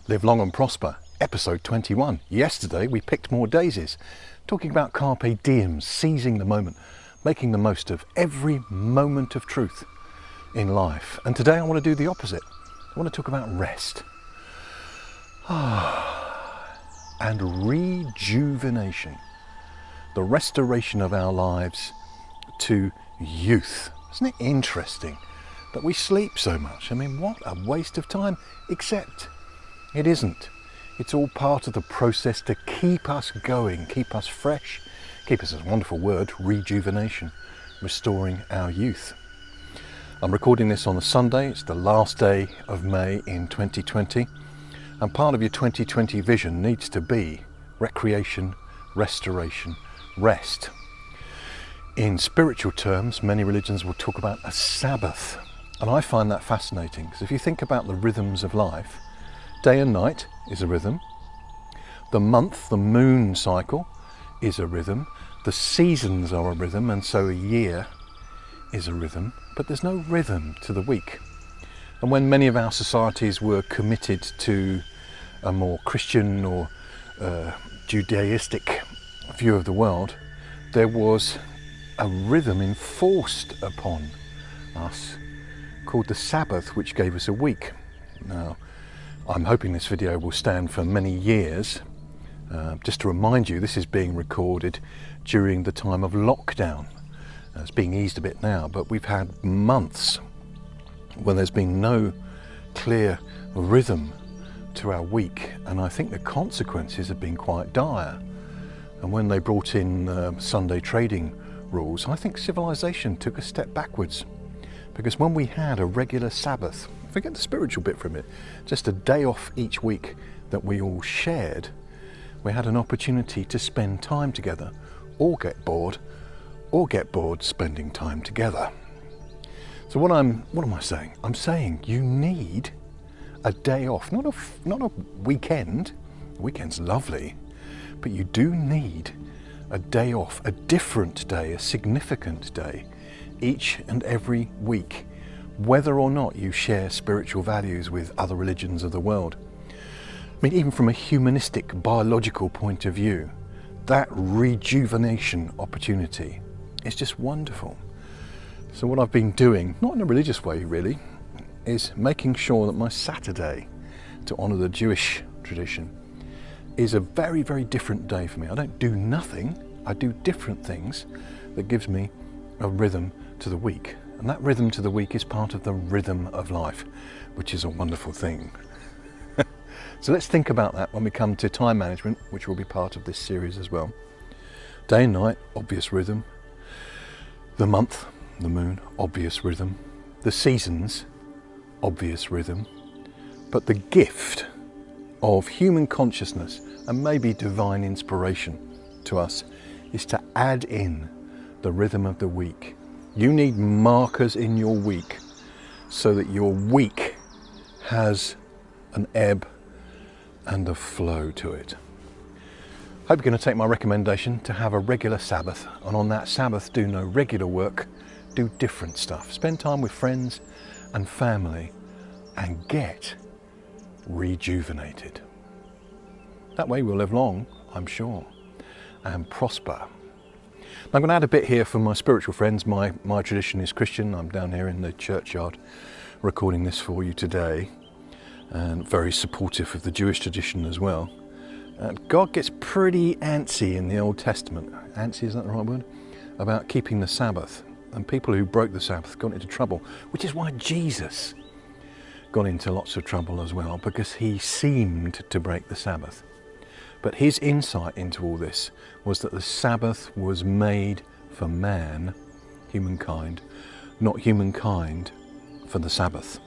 Live long and prosper, episode 21. Yesterday we picked more daisies, talking about carpe diem, seizing the moment, making the most of every moment of truth in life. And today I want to do the opposite. I want to talk about rest. And rejuvenation. The restoration of our lives to youth. Isn't it interesting that we sleep so much? I mean, what a waste of time, except it isn't. It's all part of the process to keep us going, keep us fresh, keep us, a wonderful word, rejuvenation, restoring our youth. I'm recording this on a Sunday. It's the last day of May in 2020. And part of your 2020 vision needs to be recreation, restoration, rest. In spiritual terms, many religions will talk about a Sabbath. And I find that fascinating, because if you think about the rhythms of life, day and night is a rhythm. The month, the moon cycle is a rhythm. The seasons are a rhythm, and so a year is a rhythm. But there's no rhythm to the week. And when many of our societies were committed to a more Christian or Judaistic view of the world, there was a rhythm enforced upon us called the Sabbath, which gave us a week. Now, I'm hoping this video will stand for many years. Just to remind you, this is being recorded during the time of lockdown. It's being eased a bit now, but we've had months when there's been no clear rhythm to our week, and I think the consequences have been quite dire. And when they brought in Sunday trading rules, I think civilization took a step backwards, because when we had a regular Sabbath, forget the spiritual bit from it, just a day off each week that we all shared, we had an opportunity to spend time together, or get bored spending time together. So what am I saying? I'm saying you need a day off, not a weekend. A weekend's lovely, but you do need a day off, a different day, a significant day, each and every week, whether or not you share spiritual values with other religions of the world. I mean, even from a humanistic, biological point of view, that rejuvenation opportunity is just wonderful. So what I've been doing, not in a religious way really, is making sure that my Saturday, to honour the Jewish tradition, is a very, very different day for me. I don't do nothing, I do different things that gives me a rhythm to the week. And that rhythm to the week is part of the rhythm of life, which is a wonderful thing. So let's think about that when we come to time management, which will be part of this series as well. Day and night, obvious rhythm. The month, the moon, obvious rhythm. The seasons, obvious rhythm. But the gift of human consciousness and maybe divine inspiration to us is to add in the rhythm of the week. You need markers in your week so that your week has an ebb and a flow to it. Hope you're going to take my recommendation to have a regular Sabbath, and on that Sabbath do no regular work, do different stuff. Spend time with friends and family and get rejuvenated. That way we'll live long, I'm sure, and prosper. I'm going to add a bit here for my spiritual friends. My tradition is Christian. I'm down here in the churchyard recording this for you today, and very supportive of the Jewish tradition as well. And God gets pretty antsy in the Old Testament. Antsy, is that the right word? About keeping the Sabbath. And people who broke the Sabbath got into trouble, which is why Jesus got into lots of trouble as well, because he seemed to break the Sabbath. But his insight into all this was that the Sabbath was made for man, humankind, not humankind for the Sabbath.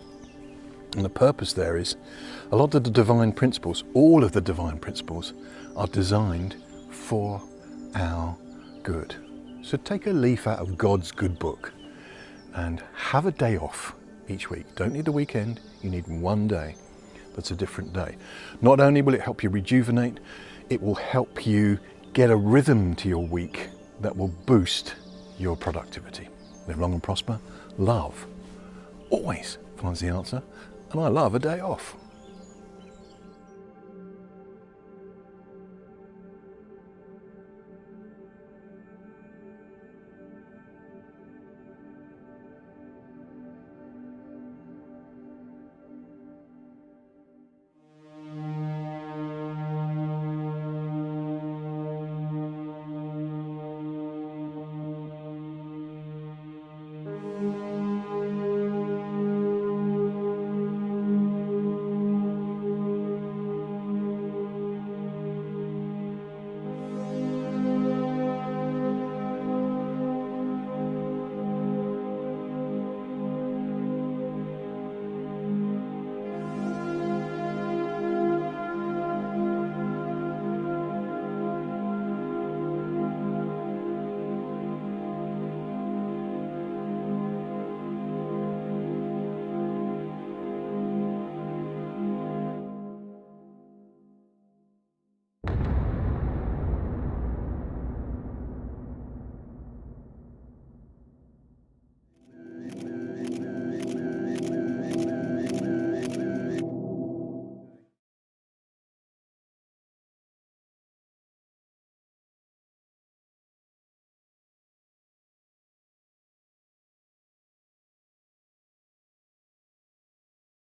And the purpose there is, a lot of the divine principles, all of the divine principles, are designed for our good. So take a leaf out of God's good book and have a day off each week. Don't need a weekend, you need one day that's a different day. Not only will it help you rejuvenate, it will help you get a rhythm to your week that will boost your productivity. Live long and prosper. Love always finds the answer, and I love a day off.